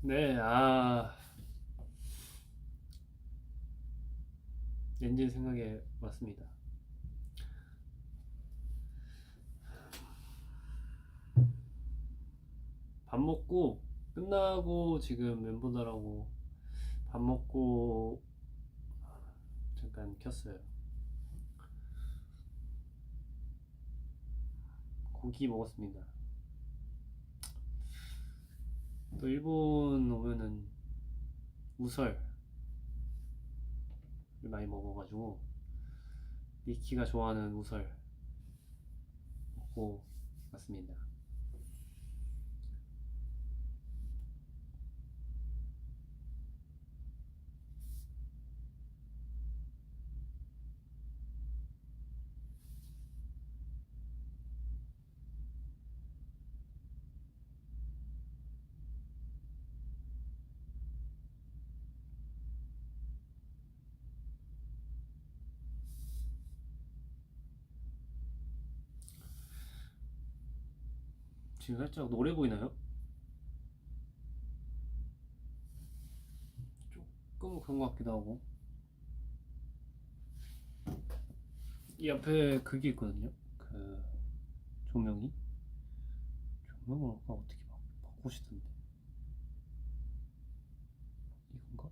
네, 엔진 생각에 왔습니다. 밥 먹고 끝나고 지금 멤버들하고 밥 먹고 잠깐 켰어요. 고기 먹었습니다. 또 일본 오면은 우설을 많이 먹어가지고 미키가 좋아하는 우설 먹고 왔습니다. 지금 살짝 노래 보이나요? 조금 그런 것 같기도 하고. 이 앞에 그게 있거든요. 그 조명이 조명을 아까 어떻게 바꾸시던데 이건가?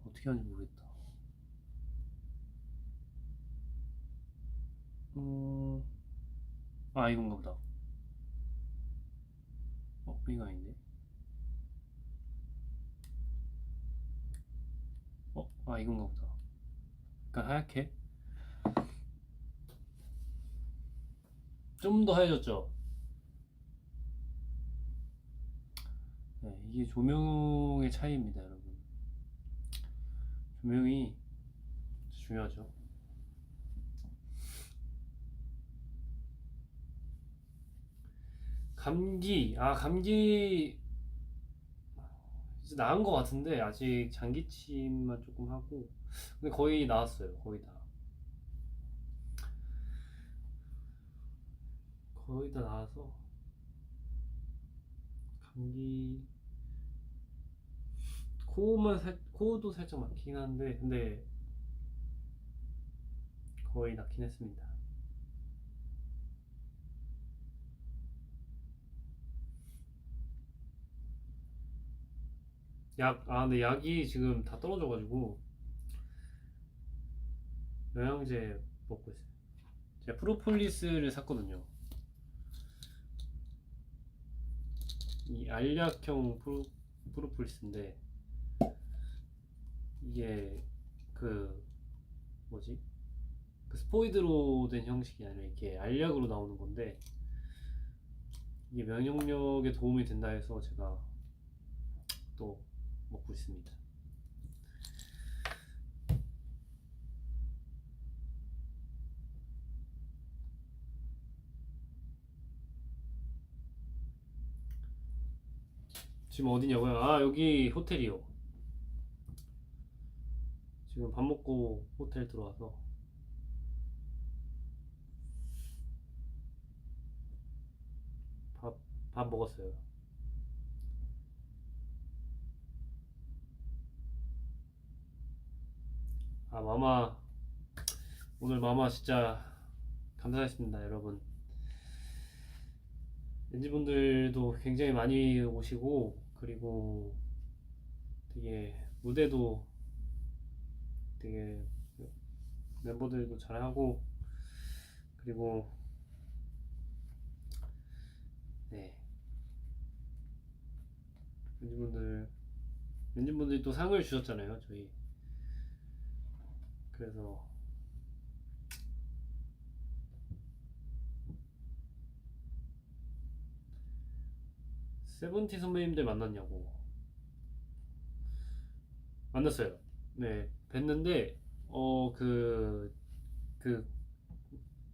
어떻게 하는지 모르겠다. 어... 이건가 보다. 이거 아닌데. 이건가 보다. 약간 하얗게. 좀 더 하얘졌죠? 네, 이게 조명의 차이입니다, 여러분. 조명이 중요하죠. 감기 이제 나은 것 같은데 아직 장기침만 조금 하고, 근데 거의 나았어요. 거의 다 나아서 감기 코도 살짝 막히긴 한데 근데 거의 낫긴 했습니다. 근데 약이 지금 다 떨어져가지고 영양제 먹고 있어요. 제가 프로폴리스를 샀거든요. 이 알약형 프로폴리스인데 이게 그 뭐지? 그 스포이드로 된 형식이 아니라 이렇게 알약으로 나오는 건데 이게 면역력에 도움이 된다 해서 제가 또 먹고 있습니다. 지금 어디냐고요? 여기 호텔이요. 지금 밥 먹고 호텔 들어와서 밥, 밥 먹었어요. 마마, 오늘 마마 진짜 감사했습니다, 여러분. 엔지분들도 굉장히 많이 오시고, 그리고 되게 무대도 되게 멤버들도 잘하고, 그리고 네, 엔진분들이 또 상을 주셨잖아요, 저희. 그래서 세븐틴 선배님들 만났냐고. 만났어요. 네, 뵀는데 그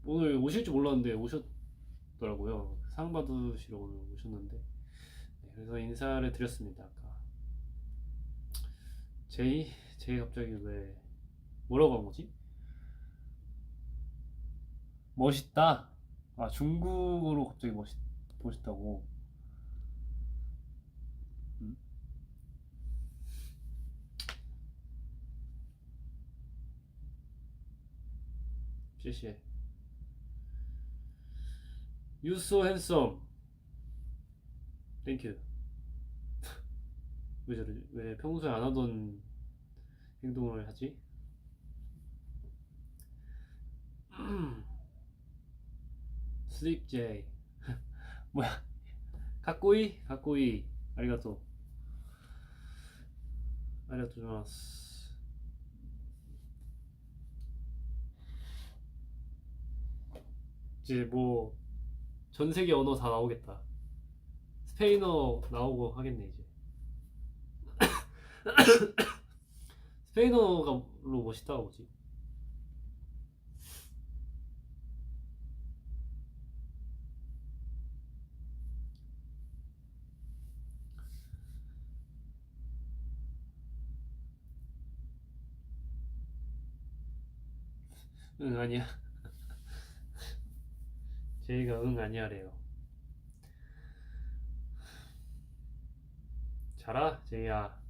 오늘 오실 줄 몰랐는데 오셨더라고요. 상 받으시러 오늘 오셨는데, 네, 그래서 인사를 드렸습니다. 아까 제이 갑자기 왜 뭐라고 한 거지? 멋있다. 아 중국어로 갑자기 멋있다고. 음? 谢谢. You so handsome. Thank you. 왜 저러지? 왜 평소에 안 하던 행동을 하지? Sleep J. 뭐야? 가꼬이. 아리가또. 아리가또 고자이마스. 이제 뭐 전 세계 언어 다 나오겠다. 스페인어 나오고 하겠네 이제. 스페인어로 멋있다가 뭐지? 응 아니야. 제이가 응 아니야래요. 자라 제이야.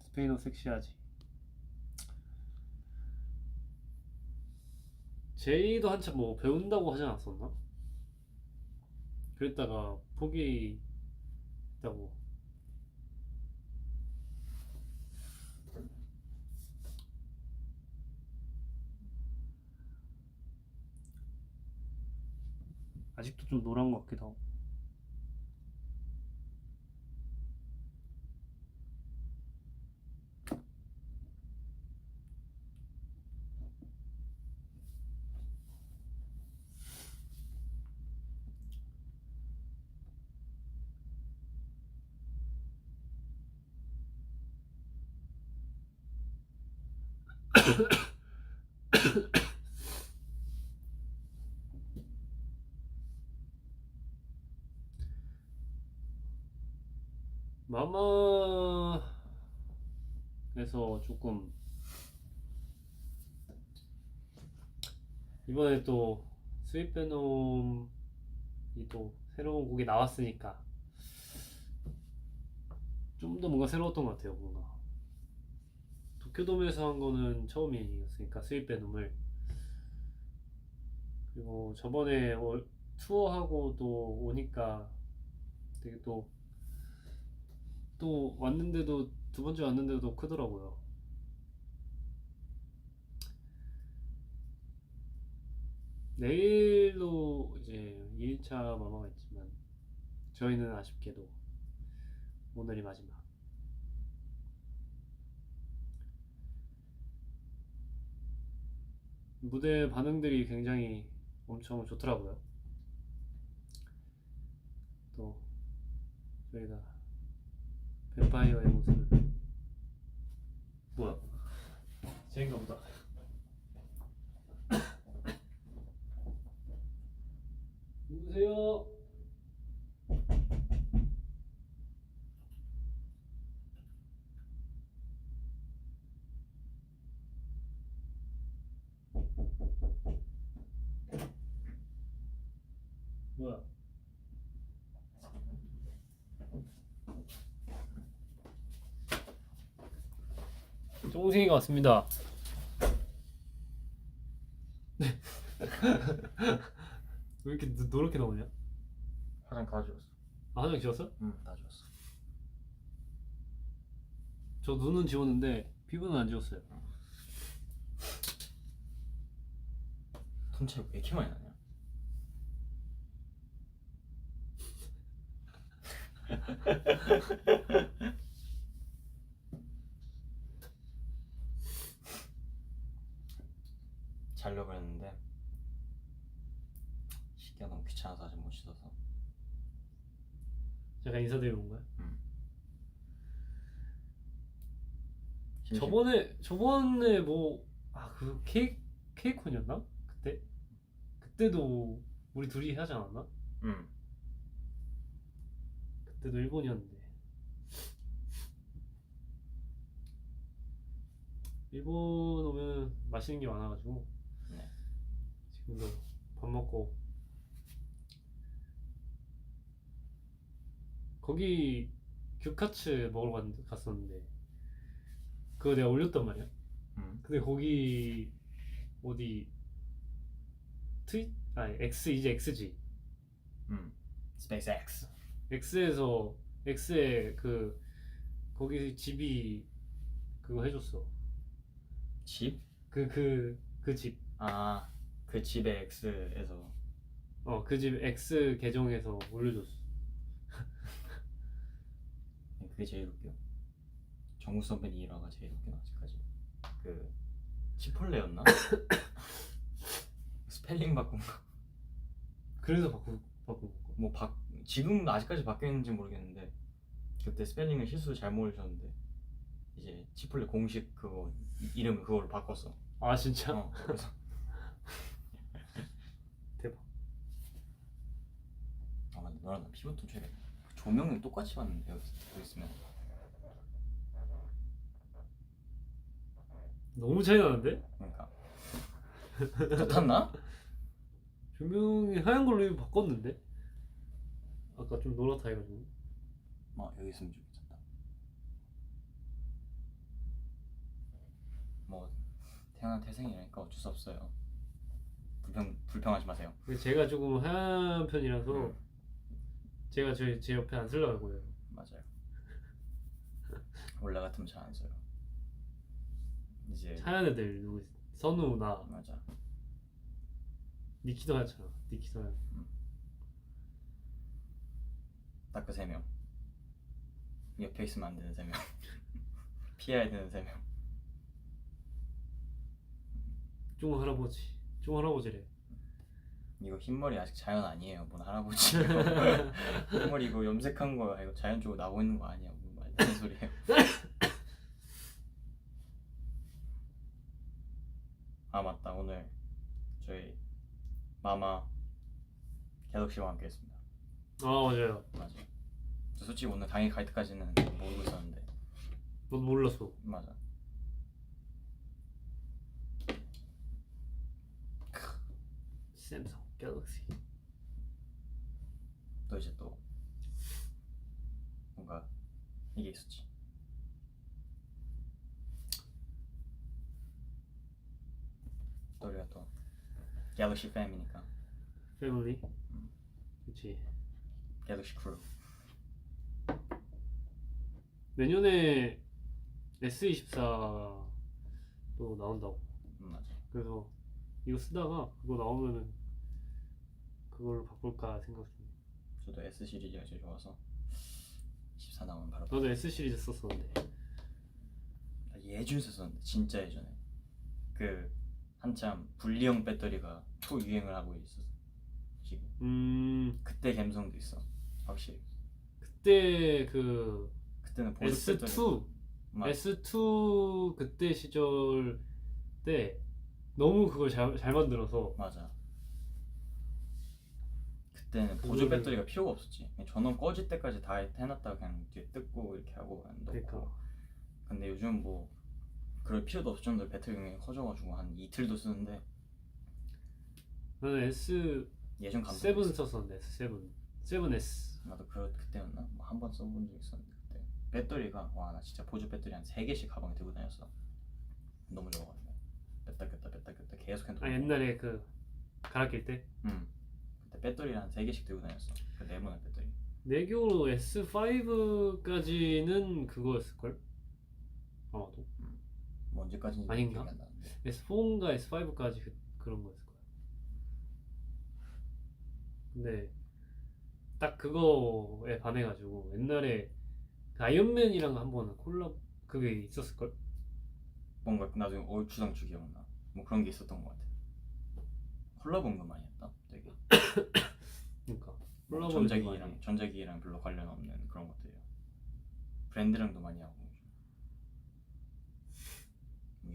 스페인어 섹시하지. 제이도 한참 뭐 배운다고 하지 않았었나? 그랬다가 포기했다고. 아직도 좀 노란 것 같기도 하고. 마마에서 조금 이번에 또 스윗 베놈이 또 새로운 곡이 나왔으니까 좀 더 뭔가 새로웠던 것 같아요. 뭔가 도쿄돔에서 한 거는 처음이었으니까 스윗 베놈을. 그리고 저번에 투어하고 또 오니까 되게 또 왔는데도 두 번째 왔는데도 크더라고요. 내일도 이제 2일차 마마가 있지만 저희는 아쉽게도 오늘이 마지막. 무대 반응들이 굉장히 엄청 좋더라고요. 또 저희가 뱀파이어의 모습을. 뭐야? 제인가 보다. 누구세요? 뭐야? 쫑생이가 왔습니다. 왜 이렇게 노랗게 나오냐? 화장 다 지웠어. 아, 화장 지웠어? 응, 다 지웠어. 저 눈은 지웠는데 피부는 안 지웠어요. 톤 차이 왜 이렇게 많이 나냐? 자려고 했는데 씻기가 너무 귀찮아서 아직 못 씻어서. 제가 인사드리러 온 거야? 응. 저번에 뭐 그 케이콘이었나? 그때도 우리 둘이 하지 않았나? 음. 그때도 일본이었는데 일본 오면 맛있는 게 많아가지고 네. 지금도 밥 먹고 거기 규카츠 먹으러 갔었는데 그거 내가 올렸단 말이야. 근데 거기 어디 이제 X지. 스페이스 X. X에서 X에 거기 집이 그거 해줬어. 집? 그 집. 아, 그 집에 X에서. 그 집 X 계정에서 올려줬어. 그게 제일 웃겨. 정우 선배님 일화가 제일 웃겨 아직까지. 그 치폴레였나? 스펠링 바꾼 거. 그래서 바꾼 거. 뭐 지금 아직까지 바뀌어 있는지 모르겠는데 그때 스펠링을 실수로 잘못 올리셨는데 이제 치폴레 공식 그거 이름 그걸로 바꿨어. 아 진짜? 그래서 대박. 근데 너랑 나 피부 톤 최근 조명이 똑같이 봤는데 여기 있으면 너무 차이 나는데? 그러니까 더 탔나? 조명이 하얀 걸로 이미 바꿨는데? 아까 좀 노랗다 해가지고. 여기 있으면 좀 괜찮다. 뭐 태어난 태생이라니까 어쩔 수 없어요. 불평하지 마세요. 근데 제가 조금 하얀 편이라서 제가 제 옆에 안 쓰려고요. 맞아요. 원래 같으면 잘 안 써요. 이제 하얀 애들 누구 있어? 선우 나 맞아. 니키도 하얗잖아. 니키도 하얗. 딱 그 3명. 옆에 있으면 안 되는 3명. 피해야 되는 3명. 쫑 할아버지래. 이거 흰머리 아직 자연 아니에요. 뭔 할아버지. 흰머리 이거 염색한 거야. 이거 자연적으로 나고 있는 거 아니야. 뭐 말도 안 되는 소리예요. 아 맞다. 오늘 저희 마마 갤럭시와 함께 했습니다. 맞아요. 맞아. 솔직히 오늘 당일 갈 때까지는 모르고 있었는데. 너도 몰랐어. 맞아. 샘성 갤럭시. 또 이제 또 뭔가 이게 있었지. 또 우리가 또 갤럭시 팸이니까 패밀리. 그치. 갤럭시 크루. 내년에 S24도 나온다고. 맞아. 그래서 이거 쓰다가 그거 나오면은 그걸로 바꿀까 생각 중. 저도 S 시리즈가 제일 좋아서 14 나오면 바로. 나도 S 시리즈 썼었는데. 예전 썼었는데 진짜 예전에 그 한참 분리형 배터리가 초유행을 하고 있었어. 지금. 그때 감성도 있어. 확실히. 그때 그때는 보조 S2 배터리. S2 그때 시절 때 너무 그걸 잘 만들어서. 맞아. 그때는 보조 배터리가 필요가 없었지. 그냥 전원 꺼질 때까지 다 해놨다가 그냥 뒤에 뜯고 이렇게 하고 넣고. 그러니까. 근데 요즘 뭐 그럴 필요도 없을 정도로 배터리 용량이 커져가지고 한 이틀도 쓰는데. 나는 S7 예전 감성 썼었는데. S7 7S. 나도 그때였나? 뭐 한 번 써본 적 있었는데 그때 배터리가 나 진짜 보조 배터리 한 3개씩 가방에 들고 다녔어. 너무 좋아가지고 뺐다 꼈다 계속 핸드폰. 옛날에 갈아 낄 때? 그때 배터리를 한 3개씩 들고 다녔어. 그 네모난 배터리. 내 기억으로 S5까지는 그거였을걸? 아마도. 뭐 언제까지인지 아닌가? 기억이 안 나는데. S4인가 S5까지 그런 거였을 거야. 근데 딱 그거에 반해가지고 옛날에 그 아이언맨이랑 한번 콜라 그게 있었을걸? 뭔가 나중에 얼추당추 기억나. 뭐 그런 게 있었던 것 같아. 콜라보 거 많이 했다. 되게. 그러니까 뭐 전자기기랑 별로 관련 없는 그런 것들이야. 브랜드랑도 많이 하고.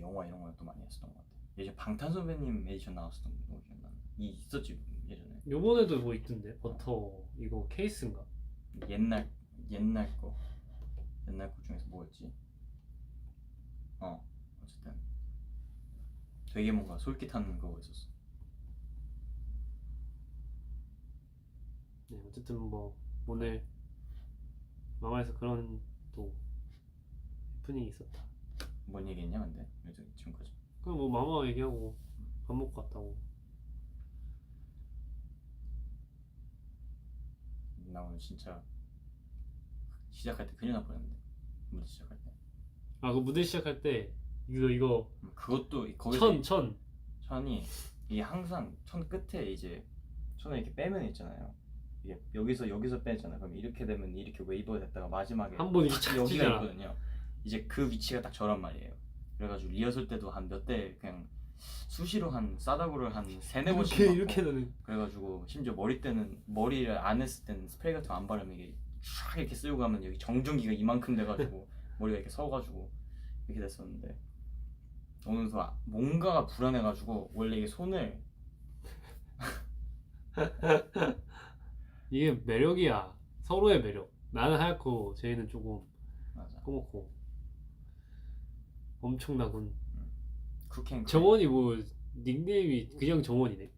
영화 이런 것도 많이 했었던 것 같아. 예전 방탄소년단님 에디션 나왔었던 거 기억나? 이 있었지 예전에. 요번에도 뭐 있던데 버터 이거 케이스인가? 옛날 거 중에서 뭐였지? 어쨌든 되게 뭔가 솔깃한 그거 있었어. 네, 어쨌든 뭐 오늘 마마에서 그런 또 해프닝이 있었다. 뭔 얘기했냐 근데 요즘 지금까지. 그럼 뭐 마마 얘기하고 밥 먹고 왔다고. 나 오늘 진짜 시작할 때 큰일 날 뻔했는데 무대 시작할 때. 아 그 무대 시작할 때 이거 그것도 거기서 천 천이 이게 항상 천 끝에 이제 천을 이렇게 빼면 있잖아요. 이게 여기서 빼잖아. 그럼 이렇게 되면 이렇게 웨이브가 됐다가 마지막에 한 번 이렇게 착 여기가 찌잖아. 있거든요. 이제 그 위치가 딱 저란 말이에요. 그래가지고 리허설 때도 한 몇 대 그냥 수시로 한 싸다구를 한 3-4번씩 이렇게 되는. 그래가지고 심지어 머리를 안 했을 때는 스프레이 같은 거 안 바르면 이게 쫙 이렇게 쓰고 가면 여기 정전기가 이만큼 돼가지고 머리가 이렇게 서가지고 이렇게 됐었는데 오늘도 뭔가가 불안해가지고 원래 이게 손을 이게 매력이야. 서로의 매력. 나는 하얗고 제이는 조금 맞아 꼬맣고 엄청나군. 쿠킹 정원이 뭐 닉네임이 그냥 정원이네.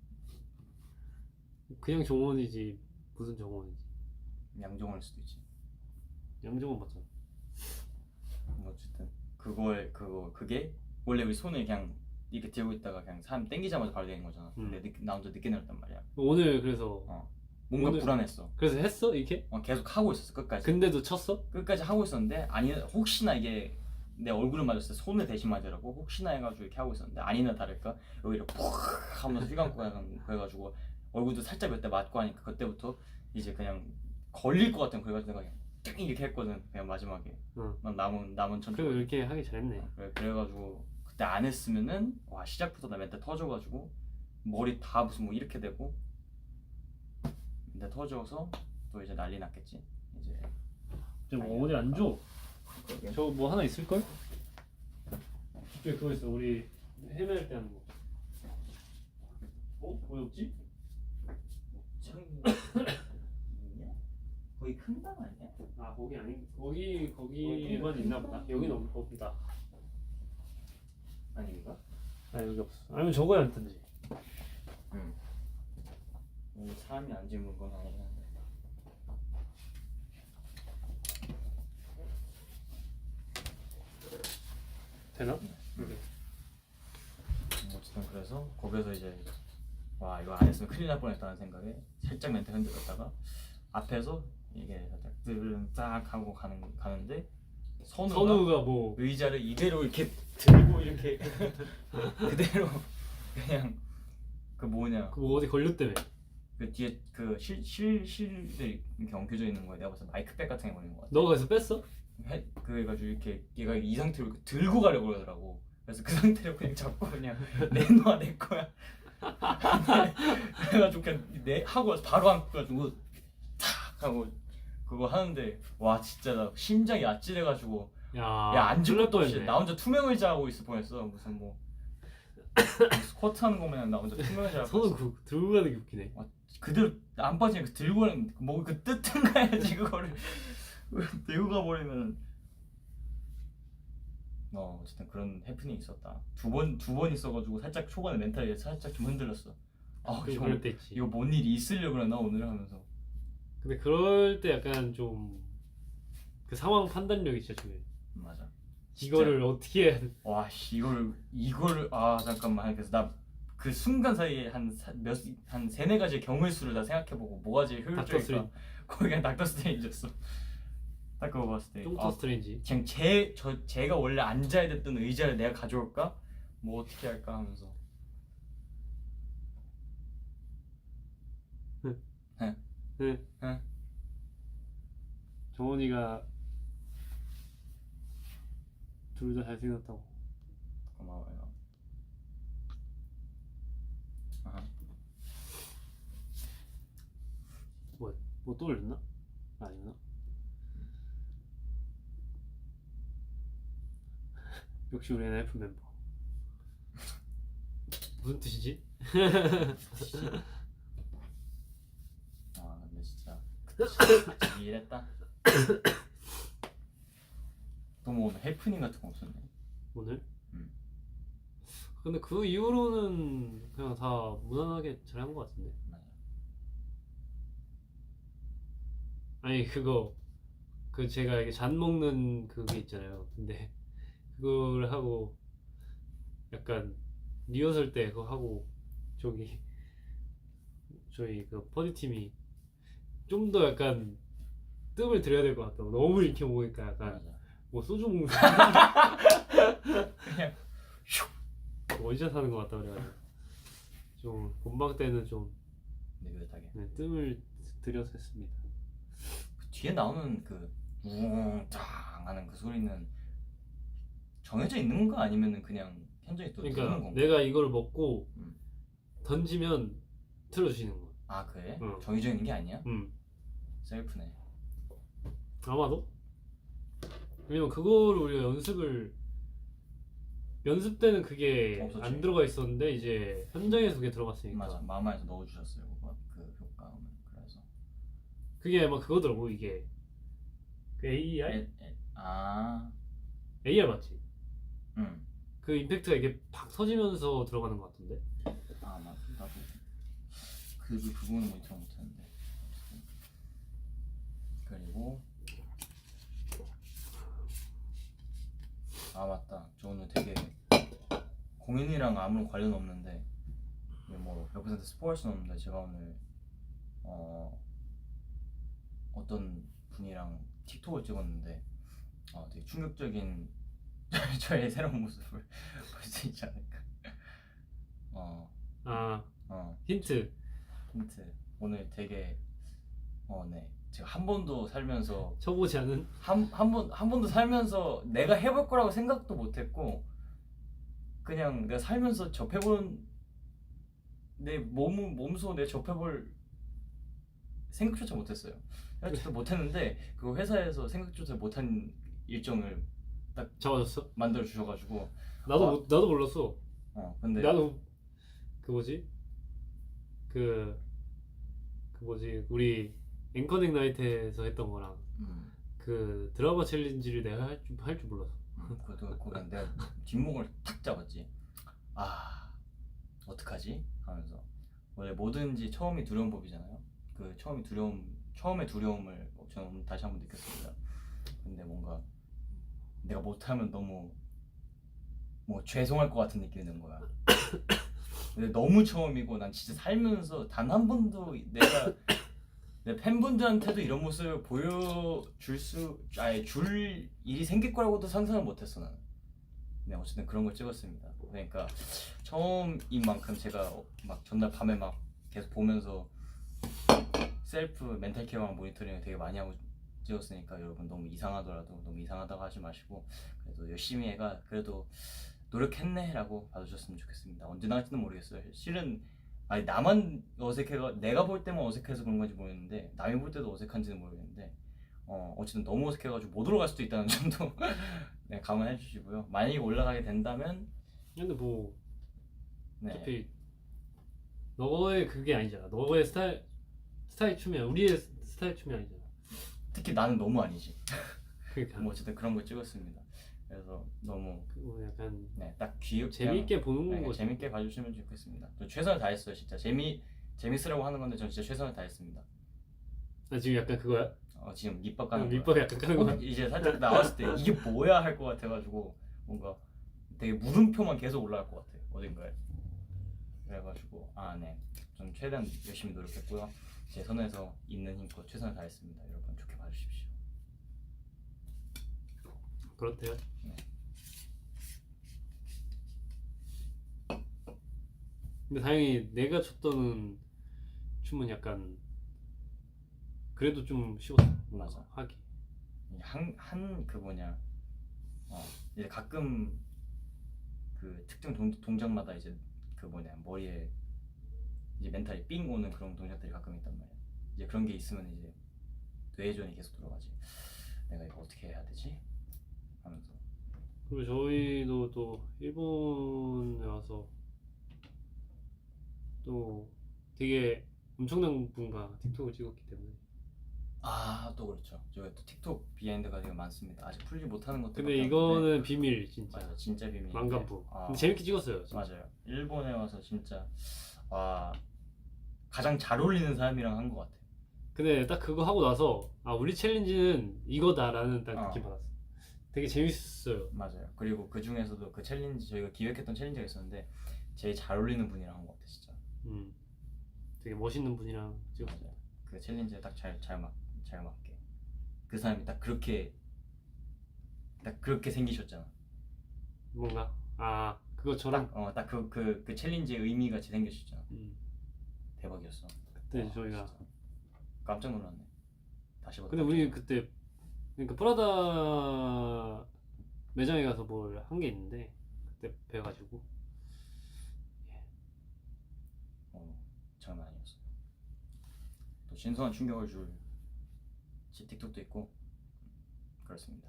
그냥 정원이지 무슨 정원이지. 양정원일 수도 있지. 양정원 맞잖아. 뭐 어쨌든 그게 원래 우리 손을 그냥 이렇게 들고 있다가 그냥 사람 땡기자마자 바로 되는 거잖아. 근데 나 혼자 늦게 내렸단 말이야. 오늘 그래서 뭔가 오늘- 불안했어. 그래서 했어 이렇게? 계속 하고 있었어 끝까지. 근데도 쳤어? 끝까지 하고 있었는데 아니 혹시나 이게 내 얼굴을 맞았을 때 손을 대신 맞으라고 혹시나 해가지고 이렇게 하고 있었는데 아니나 다를까 여기를 푹 하면서 휘감고 그래가지고 얼굴도 살짝 몇 대 맞고 하니까 그때부터 이제 그냥 걸릴 것 같은 그래가지고 내가 그냥 띵 이렇게 했거든. 그냥 마지막에 응. 난 남은 천 그리고 이렇게 하기 잘했네. 그래가지고 그때 안 했으면은 와 시작부터 나 멘탈 터져가지고 머리 다 무슨 뭐 이렇게 되고 멘탈 터져서 또 이제 난리 났겠지. 이제 뭐 어디 안 줘? 저 뭐 하나 있을걸? 저기 그거 있어. 우리 헤매할 때 하는 거. 뭐 없지? 창이 있냐? 거기 큰 방 아니야? 아 거기 아니 거기만 있나 보다. 여기는 없다. 아닌가? 아 여기 없어. 아니면 저거에 앉든지. 응. 여기 사람이 앉은 건 아니긴 한데. 되나? 어쨌든 그래서 거기서 이제 와 이거 안 했으면 큰일 날 뻔했다는 생각에 살짝 멘탈 흔들었다가 앞에서 이게 살짝 딱 하고 가는데 선우가 뭐 의자를 이대로 이렇게 들고 이렇게 그대로 그냥 그 뭐냐 그거 어디 걸렸다며. 그 뒤에 그 실들이 이렇게 엉켜져 있는 거야. 내가 봤을 때 마이크백 같은 게 걸린 거 같아. 너가 그래서 뺐어? 그래가지고 이렇게 얘가 이 상태로 이렇게 들고 가려고 그러더라고. 그래서 그 상태로 그냥 잡고 그냥 내놔 내 거야. 그래가지고 그냥 하고 바로 안고가지고 탁 하고 그거 하는데 와 진짜 나 심장이 아찔해가지고 야 앉을 것도 없이 나 혼자 투명 의자 하고 있을 뻔했어. 무슨 뭐 스쿼트 하는 거 마냥 나 혼자 투명 의자 하고 선우 있어. 그 들고 가는 게 웃기네. 그대로 안 빠지니까 들고 가는 뭐그 뜯은 가야지 그거를 들고 가버리면 어쨌든 그런 해프닝이 있었다. 두 번 있어가지고 살짝 초반에 멘탈이 살짝 좀 흔들렸어. 그럴 때 있지. 이거 뭔 일이 있으려고 그러나 오늘 하면서. 근데 그럴 때 약간 좀 그 상황 판단력이 진짜 중요해. 맞아. 이거를 어떻게 해야 돼? 와 씨, 이거를 잠깐만. 그래서 나 그 순간 사이에 한 3-4가지의 경우의 수를 다 생각해보고 뭐가 제일 효율적일까. 거기 그냥 닥터 스트레인지였어. 딱 그거 봤을 때 똥터 스트레인지. 그냥 제가 원래 앉아야 됐던 의자를 내가 가져올까? 뭐 어떻게 할까 하면서. 네. 정원이가 둘 다 잘생겼다고. 고마워요. 뭐 또 올렸나? 아니구나. 역시 우리 NF 멤버. 무슨 뜻이지? 아 근데 진짜 그때 일했다. 또 뭐 오늘 해프닝 같은 거 없었네. 오늘? 음. 근데 그 이후로는 그냥 다 무난하게 잘 한 것 같은데. 맞아. 아니 그거 그 제가 이게 잔 먹는 그게 있잖아요. 근데 그걸 하고 약간 리허설 때 그거 하고 저희 그 퍼디 팀이 좀 더 약간 뜸을 들여야 될 것 같다고. 너무 이렇게 먹으니까 약간 맞아. 뭐 소주 먹는 그냥 원샷 하는 것 같다 그래가지고 좀 본방 때는 좀 느긋하게. 네, 뜸을 들여서 했습니다. 그 뒤에 나오는 그 우웅짱 하는 그 소리는 정해져 있는 건가 아니면은 그냥 현장에 또 누르는 그러니까 건가? 내가 이걸 먹고 음. 던지면 틀어주시는 거야. 아 그래? 응. 정해져 있는 게 아니야? 음. 셀프네. 아마도? 왜냐면 그거를 우리가 연습 때는 그게 없었지. 안 들어가 있었는데 이제 현장에서 그게 들어갔으니까 맞아. 마마에서 넣어주셨어요. 그거 그 효과음을. 그래서 그게 아마 그거더라고. 이게 그 AR? 아, AR 맞지? 응. 그 임팩트가 이게 팍 터지면서 들어가는 것 같은데. 아 맞아. 나도 그 부분은 모니터 못했는데. 그리고 아 맞다. 저 오늘 되게 공연이랑 아무 관련 없는데 뭐 100% 스포일수는 없는데 제가 오늘 어떤 분이랑 틱톡을 찍었는데 되게 충격적인 저의 새로운 모습을 볼 수 있지 않을까. 아 어 힌트. 힌트. 오늘 되게 네. 제가 한 번도 살면서 쳐보지 않은 한 번도 살면서 내가 해볼 거라고 생각도 못했고 그냥 내가 살면서 접해본 내 몸소 내 접해볼 생각조차 못했어요. 생각조차 못했는데 그 회사에서 생각조차 못한 일정을 딱 잡아줬어? 만들어 주셔가지고 나도 몰랐어. 근데 나도 그 뭐지? 그 뭐지? 우리 앵커넥 나이트에서 했던 거랑 그 드라마 챌린지를 내가 할 줄 몰랐어. 그것도 그냥 내가 뒷목을 탁 잡았지. 아 어떡하지? 하면서 원래 뭐든지 처음이 두려운 법이잖아요. 그 처음의 두려움을 저는 다시 한번 느꼈습니다. 근데 뭔가 내가 못하면 너무 뭐 죄송할 것 같은 느낌이 드는 거야. 근데 너무 처음이고 난 진짜 살면서 단 한 번도 내가 내 팬분들한테도 이런 모습을 줄 일이 생길 거라고도 상상을 못했어 나는. 네 어쨌든 그런 걸 찍었습니다. 그러니까 처음인 만큼 제가 막 전날 밤에 막 계속 보면서 셀프 멘탈 케어랑 모니터링을 되게 많이 하고 찍었으니까 여러분 너무 이상하더라도 너무 이상하다고 하지 마시고 그래도 열심히 해가 그래도 노력했네 라고 봐주셨으면 좋겠습니다. 언제 나갈지는 모르겠어요. 실은 아니 나만 어색해가 내가 볼 때만 어색해서 그런 건지 모르겠는데 남이 볼 때도 어색한지는 모르겠는데 어쨌든 너무 어색해가지고 못 올라갈 수도 있다는 점도 네, 감안해 주시고요. 만약에 올라가게 된다면 근데 뭐 네. 어차피 너의 그게 아니잖아. 너의 스타일 춤이 우리의 스타일 춤이 아니잖아. 특히 나는 너무 아니지. 그러니까 뭐 어쨌든 그런 걸 찍었습니다. 그래서 너무 뭐 약간 딱 귀엽게 재미있게 보는 네, 거지. 재밌게 봐주시면 좋겠습니다. 저 최선을 다했어요 진짜. 재밌으라고 하는 건데 전 진짜 최선을 다했습니다. 나 지금 약간 그거야? 지금 밑밥 까는 거야. 밑밥 약간 까는 거야? 이제 살짝 나왔을 때 이게 뭐야 할 것 같아가지고 뭔가 되게 물음표만 계속 올라갈 것 같아 어딘가에. 그래가지고 네, 전 최대한 열심히 노력했고요. 제 선에서 있는 힘껏 최선을 다했습니다. 여러분 좋게 봐주십시오. 그렇대요. 네. 근데 다행히 내가 췄던 춤은 약간 그래도 좀 쉬웠어. 맞아. 하기. 한 그 뭐냐 이제 가끔 그 특정 동작마다 이제 그 뭐냐 머리에 이제 멘탈이 삥 오는 그런 동작들이 가끔 있단 말이야. 이제 그런 게 있으면 이제 뇌전이 계속 들어가지. 내가 이거 어떻게 해야 되지? 하면서. 그리고 저희도 또 일본에 와서 또 되게 엄청난 분과 틱톡을 찍었기 때문에. 또 그렇죠. 저희가 또 틱톡 비하인드가 되게 많습니다. 아직 풀지 못하는 것들. 근데 이거는 비밀 진짜. 맞아, 진짜 비밀. 만감부. 근데 재밌게 찍었어요. 진짜. 맞아요. 일본에 와서 진짜 와 가장 잘 어울리는 사람이랑 한 것 같아. 근데 딱 그거 하고 나서 우리 챌린지는 이거다라는 딱 느낌 받았어. 되게 재밌었어요. 맞아요. 그리고 그 중에서도 그 챌린지 저희가 기획했던 챌린지가 있었는데 제일 잘 어울리는 분이랑 한 것 같아 진짜. 되게 멋있는 분이랑 찍었어요. 맞아요. 그 챌린지에 딱 잘 맞게 그 사람이 딱 그렇게 생기셨잖아. 뭔가 그것처럼. 딱 그 챌린지의 의미 같이 생기셨잖아. 대박이었어. 그때 저희가 진짜. 깜짝 놀랐네. 다시 봤다. 근데 우리 그때 그러니까 프라다 매장에 가서 뭘 한 게 있는데 그때 뵈가지고 장난 아니었어. 또 신선한 충격을 줄 틱톡도 있고 그렇습니다.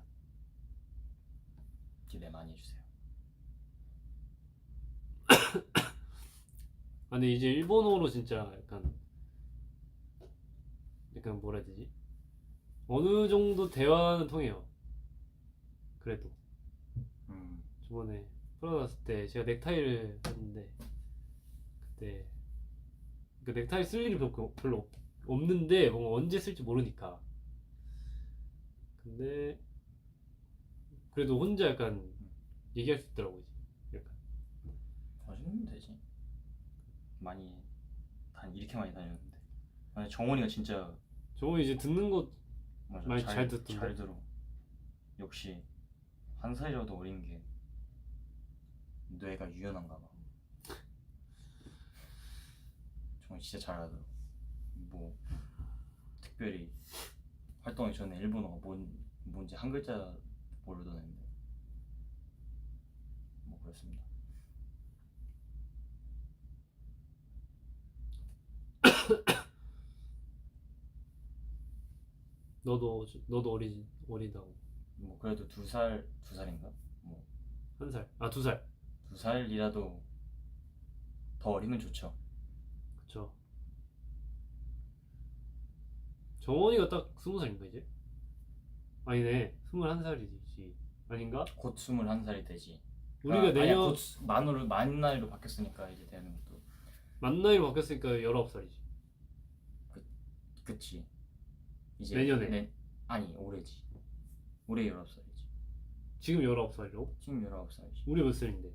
기대 많이 해주세요. 근데 이제 일본어로 진짜 약간 뭐라 해야 되지? 어느 정도 대화는 통해요. 그래도 저번에 프라다 갔을 때 제가 넥타이를 했는데 그때 그 넥타이 쓸 일이 별로 없는데 뭔가 언제 쓸지 모르니까. 근데 그래도 혼자 약간 얘기할 수 있더라고 이제. 약간 다니면 되지. 많이 이렇게 많이 다녔는데. 아니, 정원이가 진짜 저거 이제 듣는 거 맞아, 많이 잘 듣던데. 잘 들어. 역시 한 살이라도 어린 게 뇌가 유연한가 봐. 정말 진짜 잘하더라고. 뭐 특별히 활동하기 전에 일본어가 뭔지 한 글자 모르던 애인데 뭐 그렇습니다. 너도 어리다고. 뭐 그래도 두 살인가? 뭐 1살. 2살. 2살이라도 더 어리면 좋죠. 그쵸. 정원이가 딱 20살인가 이제? 아니네 21살이지. 아닌가? 곧 21살이 되지. 우리가 내년 곧 만 나이로 바뀌었으니까 이제 되는 것도. 만 나이로 바뀌었으니까 19살이지. 그치. 이제 내년에. 아니 올해지. 올해 19살이지. 지금 19살이라고? 지금 19살이지. 우리 몇 살인데?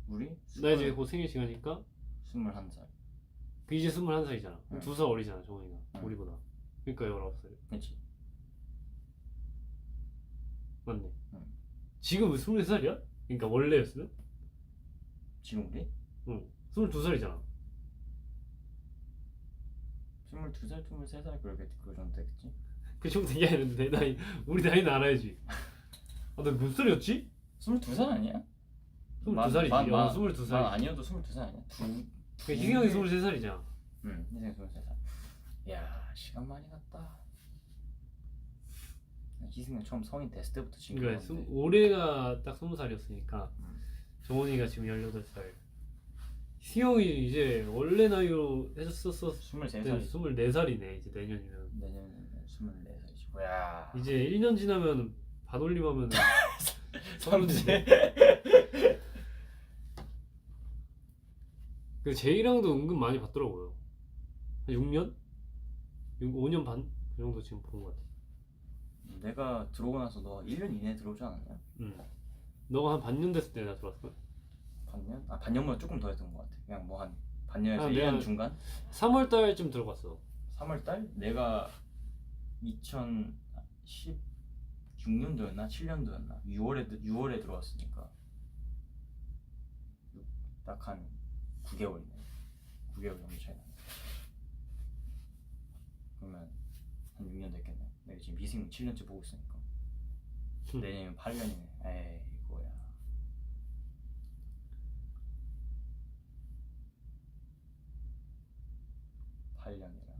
우리? 나 이제 곧 생일 시간이니까 21살. 그 이제 21살이잖아. 응. 2살 어리잖아 정원이가. 응. 우리보다. 그러니까 19살. 그치. 맞네. 응. 지금 23살이야? 그러니까 원래였으면? 지금 우리? 응. 22살이잖아. 22살, 23살 그 정도 되겠지? 그 정도 얘기하는데 나이 우리 나이는 알아야지. 나 몇 살이었지? 22살 아니야? 22살이지. 22살. 아니어도 22살 아니야? 그 희경이 23살이잖아. 응, 희생이 23살. 야, 시간 많이 갔다. 희승이 처음 성인 됐을 때부터 지금. 그러니까 올해가 딱 20살이었으니까 정원이가 지금 18살. 희경이 이제 원래 나이로 해줬었을 23살이. 24살이네 이제 내년이면. 내년에 24살이지. 야. 이제 1년 지나면 반올림하면 삼재. 그 제이랑도 은근 많이 봤더라고요. 한 6년? 5년 반? 그 정도 지금 본 것 같아. 내가 들어오고 나서 너 1년 이내에 들어오지 않았냐? 응. 너가 한 반년 됐을 때 내가 들어왔어. 반년? 반년보다 조금 더 했던 것 같아. 그냥 뭐 한 반년에서 내가 1년 중간? 3월달쯤 들어갔어. 3월달? 내가 2016년도였나? 7년도였나? 6월에 들어왔으니까 딱 한 9개월이네. 9개월 정도 차이 나네. 그러면 한 6년 됐겠네. 내가 지금 미승 7년째 보고 있으니까. 내년이면 8년이네. 에이 이거야.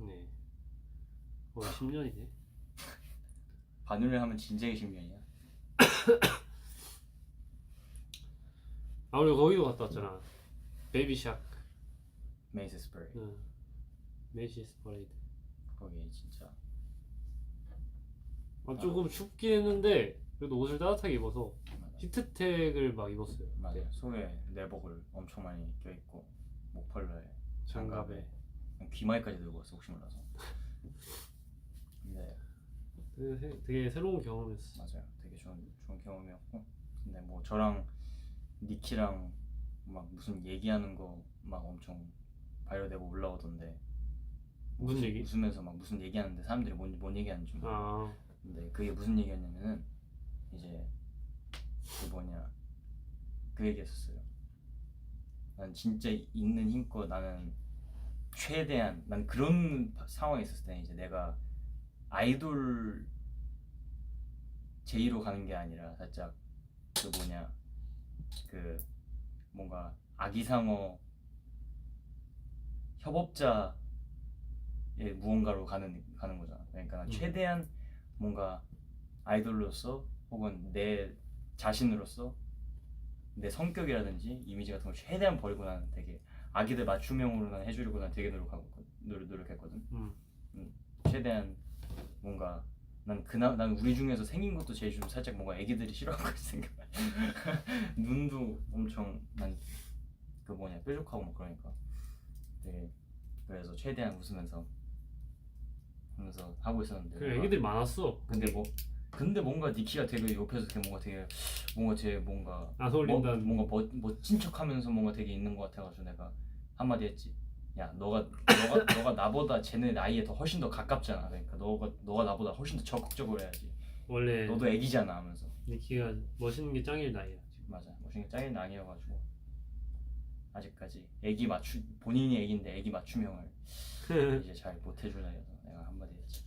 네. 거의 10년이네. 반올림 하면 진작에 10년이야. 우리 거기도 갔다 왔잖아. 베이비 샤크. 메이시스 브레이드. 응. 메이시스 퍼레이드. 거기 진짜 조금 춥긴 했는데 그래도 옷을 따뜻하게 입어서 맞아. 히트텍을 막 입었어요. 맞아. 그때. 속에 내복을 엄청 많이 껴입고 목펄러에 장갑에. 귀마개까지 들고 왔어 혹시 몰라서. 근데 되게 새로운 경험이었어. 맞아요. 되게 좋은 경험이었고. 근데 뭐 저랑 니키랑 막 무슨 얘기하는 거 막 엄청 바이럴되고 올라오던데. 무슨 얘기? 웃으면서 막 무슨 얘기하는데 사람들이 뭔 얘기하는지 모르고. 아, 근데 그게 무슨 얘기였냐면은 이제 그 뭐냐 그 얘기했었어요. 난 진짜 있는 힘껏 나는 최대한 난 그런 상황에 있었을 때 이제 내가 아이돌 제의로 가는 게 아니라 살짝 그 뭐냐 그 뭔가 아기상어 협업자의 무언가로 가는 거잖아. 그러니까 난 최대한 뭔가 아이돌로서 혹은 내 자신으로서 내 성격이라든지 이미지 같은 걸 최대한 버리고 나는 되게 아기들 맞춤형으로 난 해주려고 난 되게 노력했거든. 최대한 뭔가 난 우리 중에서 생긴 것도 제일 좀 살짝 뭔가 애기들이 싫어하는 걸 생각. 눈도 엄청 난 그 뭐냐 뾰족하고 뭐 그러니까 되게 그래서 최대한 웃으면서 하면서 하고 있었는데. 그래 애기들이 많았어. 근데 뭔가 니키가 되게 옆에서 되게 뭔가 안 어울린다는. 뭔가 멋진 척하면서 뭔가 되게 있는 것 같아가지고 내가 한마디 했지. 야 너가 나보다 쟤네 나이에 더 훨씬 더 가깝잖아. 그러니까 너가 나보다 훨씬 더 적극적으로 해야지. 원래 너도 애기잖아 하면서. 니키가 멋있는 게 짱일 나이야 지금. 맞아. 멋있는 게 짱인 나이여가지고 아직까지 본인이 애기인데 애기 맞춤형을 이제 잘 못 해줄 나이여서 내가 한마디 했지.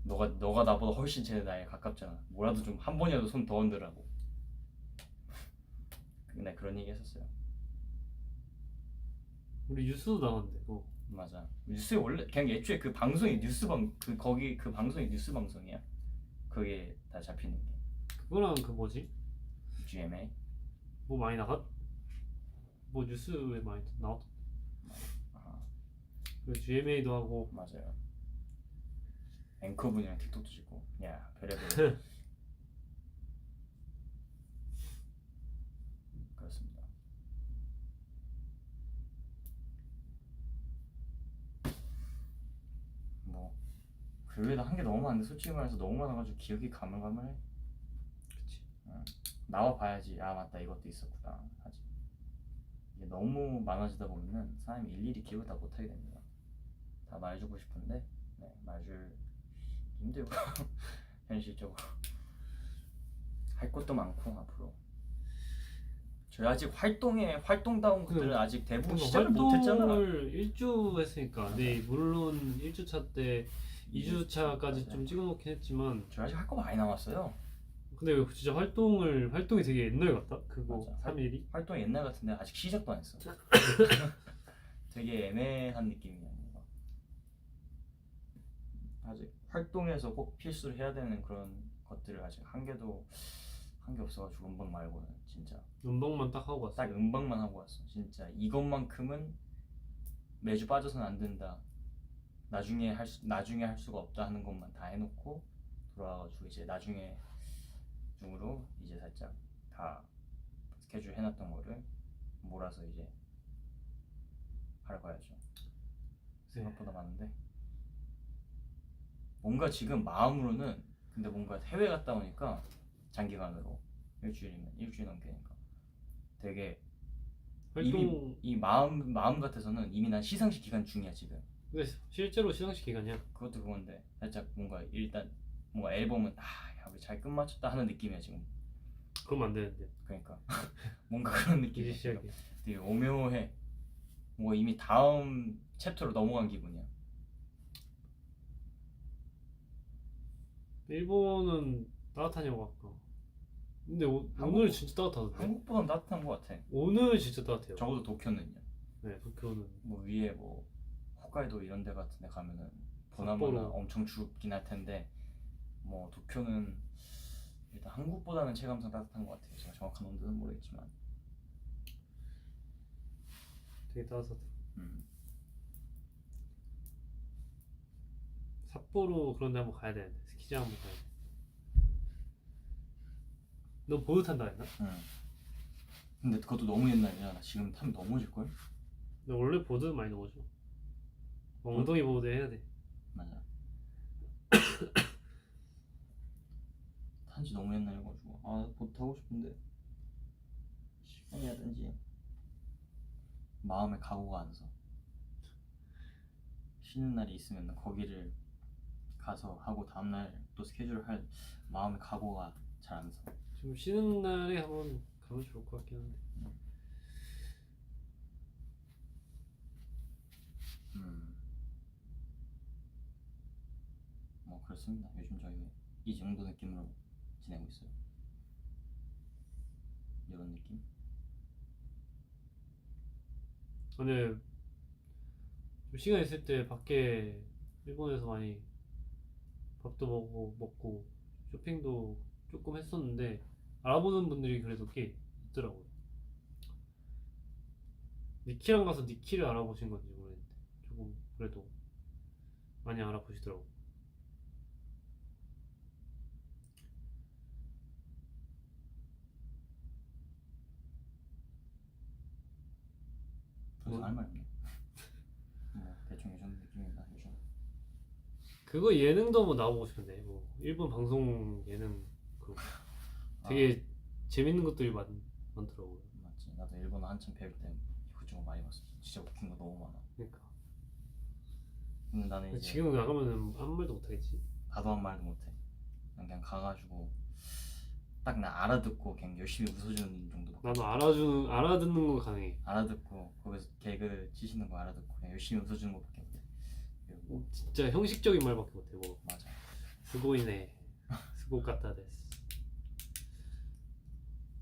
너가 나보다 훨씬 쟤네 나이에 가깝잖아. 뭐라도 좀 한 번이라도 손 더 흔들라고. 근데 그런 얘기 했었어요. 우리 뉴스도 나왔는데. 맞아. 뉴스에 원래 그냥 애초에 그 방송이 거기 그 방송이 뉴스 방송이야. 그게 다 잡히는 게. 그거랑 그 뭐지? GMA. 뭐 많이 나갔? 뭐 뉴스에 많이 나왔? 아, 그 GMA도 하고. 맞아요. 앵커분이랑 틱톡도 찍고. 야 별의별. 그렇습니다. 뭐 그 외에도 한 게 너무 많은데 솔직히 말해서 너무 많아가지고 기억이 가물가물해. 그치. 나와 봐야지. 아 맞다 이것도 있었구나 하지. 이게 너무 많아지다 보면은 사람이 일일이 기억을 다 못하게 됩니다. 다 말해주고 싶은데 말줄 힘들고 현실적으로 할 것도 많고 앞으로 저희 아직 활동다운 것들은 아직 대부분 시작을 못했잖아. 활동을 1주 했으니까. 네 물론 1주차 때 2주차까지 좀 찍어놓긴 했지만. 저희 아직 할 거 많이 남았어요. 근데 진짜 활동이 되게 옛날 같다. 그거 맞아. 3일이. 활동이 옛날 같은데 아직 시작도 안 했어. 되게 애매한 느낌이야. 뭔가. 아직 활동에서 꼭 필수로 해야 되는 그런 것들을 아직 한 개 없어가지고 음방 말고는 진짜 운동만 딱 하고 왔어. 딱 음방만 하고 왔어. 진짜 이것만큼은 매주 빠져서는 안 된다. 나중에 할 수가 없다 하는 것만 다 해놓고 돌아와가지고 이제 나중에 중으로 이제 살짝 다 스케줄 해놨던 거를 몰아서 이제 하러 가야죠. 생각보다 많은데 뭔가 지금 마음으로는 근데 뭔가 해외 갔다 오니까 장기간으로 일주일 넘게니까 되게 이미 이 마음 같아서는 이미 난 시상식 기간 중이야 지금. 근데 실제로 시상식 기간이야. 그것도 그건데 살짝 뭔가 일단 뭔가 앨범은 야 우리 잘 끝마쳤다 하는 느낌이야 지금. 그러면 안 되는데. 그러니까 뭔가 그런 이제 느낌이야. 시작이야. 되게 오묘해. 뭔가 이미 다음 챕터로 넘어간 기분이야. 일본은 따뜻하냐고 아까. 근데 오늘 진짜 따뜻하던데. 한국보단 따뜻한 것 같아. 오늘 진짜 따뜻해요. 적어도 도쿄는요. 네, 도쿄는 뭐 위에 뭐 홋카이도 이런 데 같은 데 가면은 보나마나 삿포로. 엄청 춥긴 할 텐데 뭐 도쿄는 일단 한국보다는 체감상 따뜻한 것 같아요. 제가 정확한 온도는 모르겠지만 되게 따뜻하다. 삿포로 그런 데 한번 가야 되는데 스키장 한번 가야 돼. 너 보드 탄다 했나? 응. 근데 그것도 너무 옛날이야. 나 지금 타면 넘어질걸? 너 원래 보드 많이 넘어져. 엉덩이 보드 해야 돼. 맞아. 탄지 너무 옛날이어가지고 보드 타고 싶은데 시간이라든지 마음에 각오가 안 서. 쉬는 날이 있으면 거기를 가서 하고 다음날 또 스케줄을 할 마음의 각오가 잘 안 서. 좀 쉬는 날에 한번 가면 좋을 것 같긴 한데. 뭐 그렇습니다. 요즘 저희 이 정도 느낌으로 지내고 있어요. 이런 느낌? 근데 좀 시간 있을 때 밖에 일본에서 많이 밥도 먹고 쇼핑도 조금 했었는데 알아보는 분들이 그래도 꽤 있더라고요. 니키랑 가서 니키를 알아보신 건지 모르겠는데 조금 그래도 많이 알아보시더라고. 더 이상 할 말 없네. 뭐 대충 이 정도 느낌입니다. 요즘. 그거 예능도 한번 나오고 싶은데 뭐 일본 방송 예능 그 되게 재밌는 것들이 많더라고요. 맞지. 나도 일본어 한참 배울 때 그쪽은 많이 봤어. 진짜 웃긴 거 너무 많아. 그러니까 근데 나는 이제 지금 나가면은 아무 말도 못하겠지. 나도 한 말도 못해. 그냥 가가지고 딱 나 알아듣고 그냥 열심히 웃어주는 정도밖에. 나도 알아듣는 거 가능해. 알아듣고 거기서 개그 치시는 거 알아듣고 그냥 열심히 웃어주는 것밖에 못해. 그리고 진짜 형식적인 말밖에 못해. 뭐 맞아. 스고이네 스고카타 데스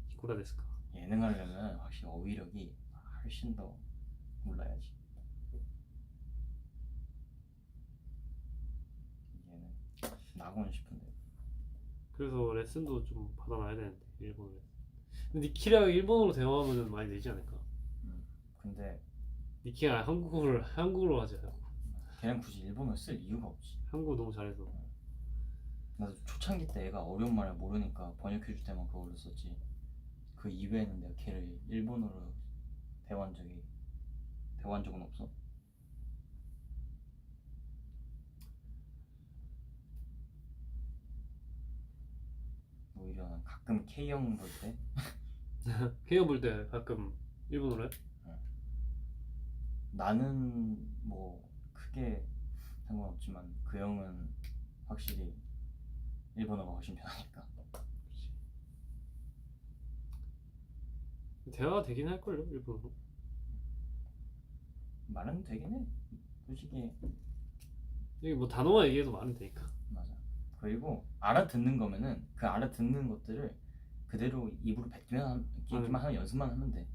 히코라 데스까. 예능하려면 확실히 어휘력이 훨씬 더 올라야지. 얘는 나고는 싶은데. 그래서 레슨도 좀 받아놔야 되는데 일본어 레슨. 근데 니키랑 일본어로 대화하면 많이 되지 않을까? 근데 니키가 한국어로 하지 않고 걔는 굳이 일본어 쓸 이유가 없지. 한국어 너무 잘해서. 나도 초창기 때 애가 어려운 말을 모르니까 번역해줄 때만 그걸로 썼지. 그 이외에는 내가 걔를 일본어로 대화한 적은 없어. 오히려 난 가끔 K형 볼 때 케어 볼 때 가끔 일본어로 해? 나는 뭐 크게 상관없지만 그 형은 확실히 일본어가 훨씬 편하니까. 대화가 되긴 할걸요 일본어로. 말은 되긴 해. 솔직히. 이게 뭐 단어만 얘기해도 말은 되니까. 맞아. 그리고 알아듣는 거면은 그 알아듣는 것들을 그대로 입으로 뱉기만 하는 연습만 하면 돼.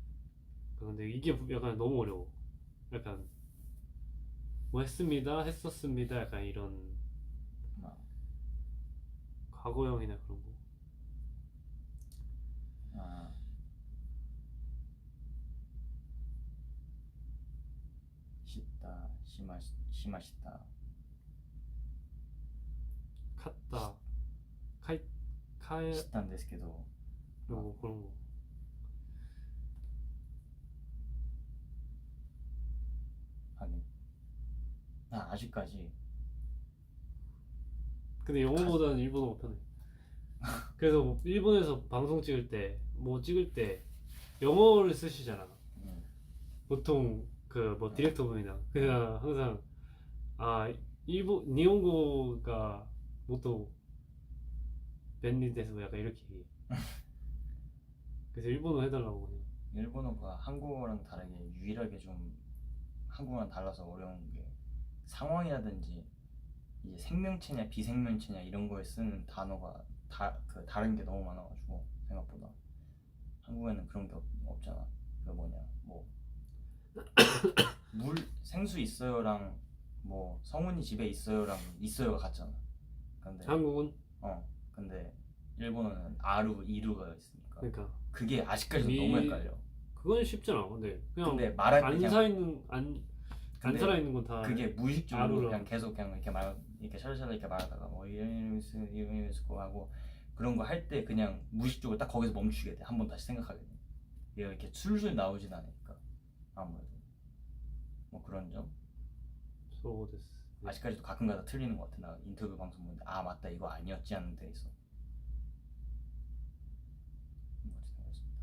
근데 이게 약간 너무 어려워. 약간 뭐 했었습니다 약간 이런 과거형이나 그런 거. 시다 시마시다 카타 시단 데스케도 뭐 그런 거. 하긴 나 아직까지. 근데 영어보다는 일본어가 편해. 그래서 뭐 일본에서 방송 찍을 때 영어를 쓰시잖아. 보통 그 뭐 디렉터분이나 그냥 항상 일본 니혼고가 모토 벤리데스 약간 이렇게 얘기해. 그래서 일본어 해달라고 그냥. 일본어가 한국어랑 다르게 유일하게 좀 한국어랑 달라서 어려운 게 상황이라든지 이제 생명체냐 비생명체냐 이런 거에 쓰는 단어가 다른 게 너무 많아가지고 생각보다 한국에는 그런 게 없잖아. 그 뭐냐 뭐 물 생수 있어요랑 뭐 성훈이 집에 있어요랑 있어요가 같잖아. 근데 한국은 근데 일본어는 아루 이루가 있으니까 그러니까 그게 아직까지도 너무 헷갈려. 그건 쉽잖아. 근데 말할 때 안 살아있는 건 다 그게 무의식적으로 아루라고. 그냥 계속 그냥 이렇게 이렇게 샬샬 이렇게 말하다가 뭐 이러면서 하고 그런 거 할 때 그냥 무의식적으로 딱 거기서 멈추게 돼. 한번 다시 생각하게 돼. 얘가 이렇게 술술 나오진 않으니까 아무래도 뭐 그런 점. そうですね。 아직까지도 가끔가다 틀리는 것 같아. 나 인터뷰 방송 보는데 아 맞다 이거 아니었지 하는 데 있어.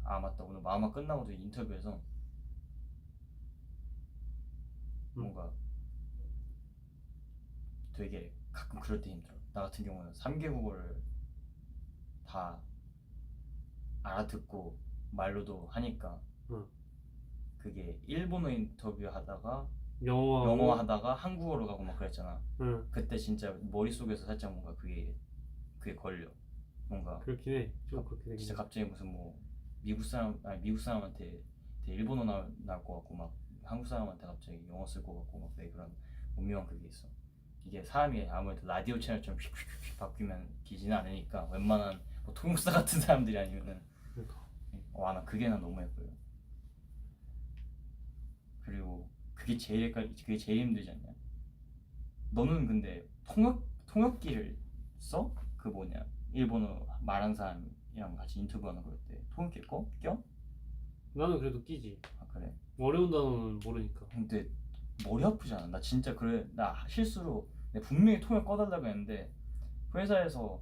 아 맞다 오늘 마마 끝나고도 인터뷰에서 뭔가 되게 가끔 그럴 때 힘들어. 나 같은 경우는 3개국어를 다 알아듣고 말로도 하니까 응. 그게 일본어 인터뷰 하다가 영어하고 영어 하다가 한국어로 가고 막 그랬잖아. 응. 그때 진짜 머릿속에서 살짝 뭔가 그게 걸려. 뭔가 그렇긴 해. 좀 그렇게 되긴 진짜 해. 갑자기 무슨 뭐 미국 사람한테 되게 일본어 나올 것 같고 막 한국 사람한테 갑자기 영어 쓸 것 같고 막 되게 그런 오묘한 그게 있어. 이게 사람이 아무래도 라디오 채널처럼 휙휙휙 바뀌면 기지는 않으니까 웬만한 뭐 통역사 같은 사람들이 아니면은 그러니까. 나 그게 난 너무 헷갈려. 그리고 그게 제일 힘들지 않냐? 너는 근데 통역기를 써? 그 뭐냐 일본어 말하는 사람이랑 같이 인터뷰하는 그럴 때 통역기 껴? 나는 그래도 끼지. 아 그래? 어려운 단어는 모르니까. 근데 머리 아프지 않아? 나 진짜 그래 나 실수로 내가 분명히 통역 꺼달라고 했는데 회사에서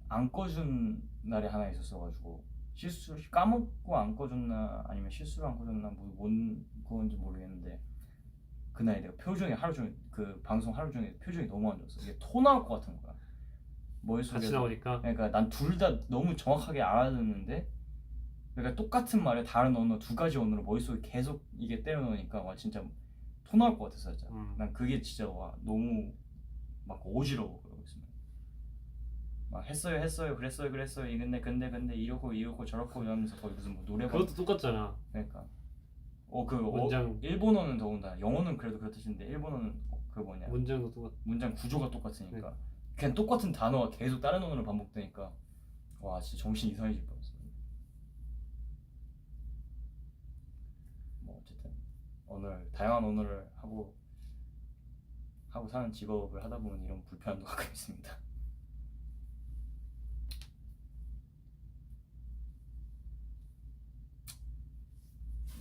안 꺼준 날이 하나 있었어가지고 실수 까먹고 안 꺼줬나 아니면 실수로 안 꺼줬나 뭔 건지 모르겠는데 그날 내가 표정이 하루 종일 그 방송 하루 종일 표정이 너무 안 좋았어. 이게 토 나올 것 같은 거야 머릿속에서. 같이 나오니까. 그러니까 난 둘 다 너무 정확하게 알아듣는데 그러니까 똑같은 말에 다른 언어 두 가지 언어로 머릿속에 계속 이게 때려 넣으니까 와 진짜 토 나올 것 같았어 진짜. 난 그게 진짜 와 너무 막 어지러워 그러고 있으면 막 했어요 그랬어요 근데 이러고 저러고 이러면서 거의 무슨 뭐 노래방 그것도 똑같잖아. 그러니까 문장. 일본어는 더군다나 영어는 그래도 그렇듯인데 일본어는 그 뭐냐 문장도 똑같. 문장 구조가 똑같으니까 네. 그냥 똑같은 단어가 계속 다른 언어로 반복되니까 와 진짜 정신 이상해질 뻔했어. 뭐 어쨌든 오늘 다양한 언어를 하고 사는 직업을 하다 보면 이런 불편함도 가끔 있습니다.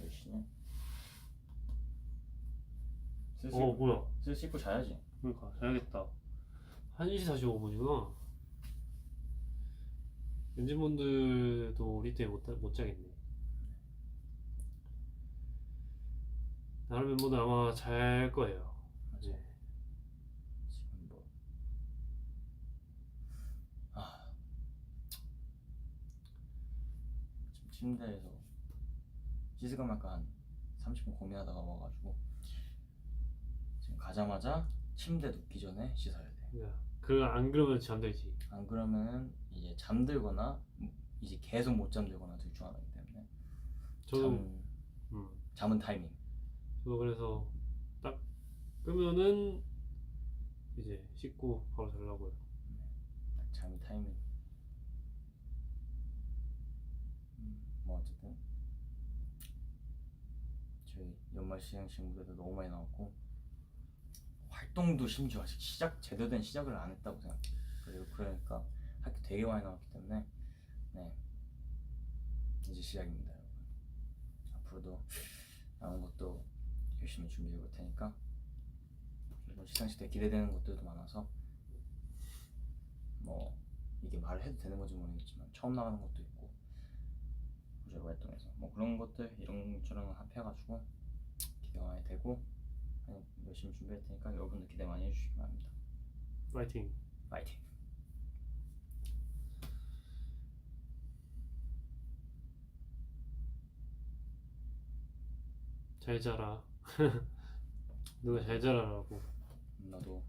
몇 시냐? 뭐야? 슬슬 씻고 자야지. 그러니까 자야겠다. 1시 45분이구나. 엔진분들도 우리 때문에 못 자겠네. 다른 멤버들 아마 잘 거예요. 맞아. 네. 지금 뭐 지금 침대에서 씻을까 말까 한 30분 고민하다가 와가지고 지금 가자마자 침대 눕기 전에 씻어야 돼. 안 그러면 잠들지. 안 그러면은 이제 잠들거나 이제 계속 못 잠들거나 둘 중 하나이기 때문에 저도 잠은 타이밍. 저도 그래서 딱 끄면은 이제 씻고 바로 자려고요. 딱 잠이 타이밍. 뭐 어쨌든 저희 연말 시상식 무대도 너무 많이 나왔고 활동도 심지어 아직 제대로 된 시작을 안 했다고 생각해. 그러니까 할 게 되게 많이 나왔기 때문에 네 이제 시작입니다 여러분. 앞으로도 남은 것도 열심히 준비해 볼 테니까 이번 시상식 때 기대되는 것들도 많아서 뭐 이게 말을 해도 되는 건지 모르겠지만 처음 나가는 것도 있고 구조 활동에서 뭐 그런 것들 이런저런 합해가지고 기대가 많이 되고 열심히 준비할 테니까 여러분들 기대 많이 해주시기 바랍니다. 파이팅. 파이팅. 잘 자라. 누가 잘 자라라고. 나도.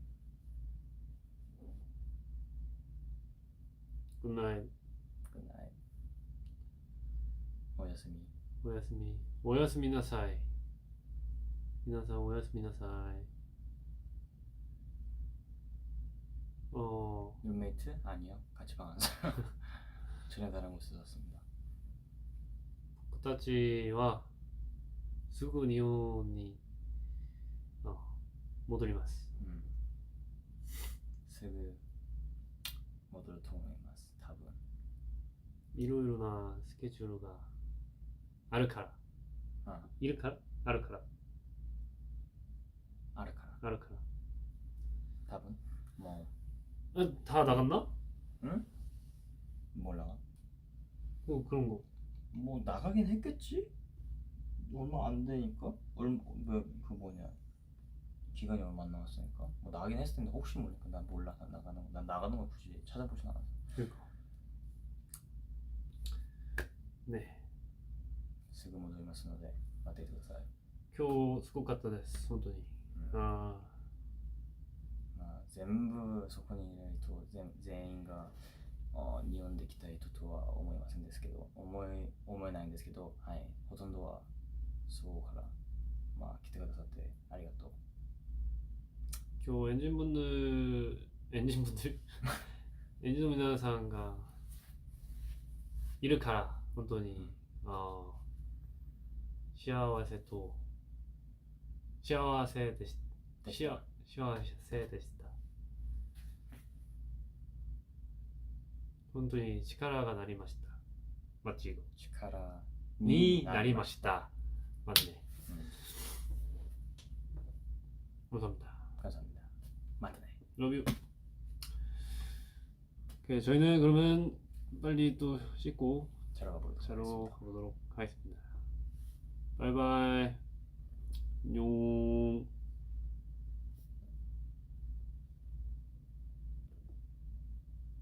굿나잇. 굿나잇. 오야스미. 오야스미. 오야스미나사이. 미나상 오야스미나사이. 룸메이트? 아니요. 같이 방하는 사람. 전혀 다른 곳에서 왔습니다. 僕たちはすぐ日本に戻ります。すぐ戻ると思います多分。いろいろなスケジュールがあるからうんいるからあるからあるからあるか多分뭐 라 다 나갔나? 응? 몰라. 그런 거 뭐 나가긴 했겠지? 얼마 안 되니까? 그 뭐냐 기간이 얼마 안 남았으니까 뭐 나가긴 했을 텐데 혹시 모르니까 난 몰라. 난 나가는 걸 굳이 찾아보진 않았어. 그러니까 네 すぐ戻りますので待っていてください。今日すごかったです本当にあまあ、全部そこにいる人全員が日本で来た人とは思いませんですけど思えないんですけど、はい、ほとんどはそうから、まあ、来てくださってありがとう。今日엔진분들 엔진の皆さんがいるから本当に、幸せと幸せでした幸せでした本当に力がなりましたマッチー力になりました맞네 감사합니다 감사합니다. 맞네. 러뷰 오케이, 저희는 그러면 빨리 또 씻고 자러 가보도록 자러 하겠습니다. 가보도록 하겠습니다 바이바이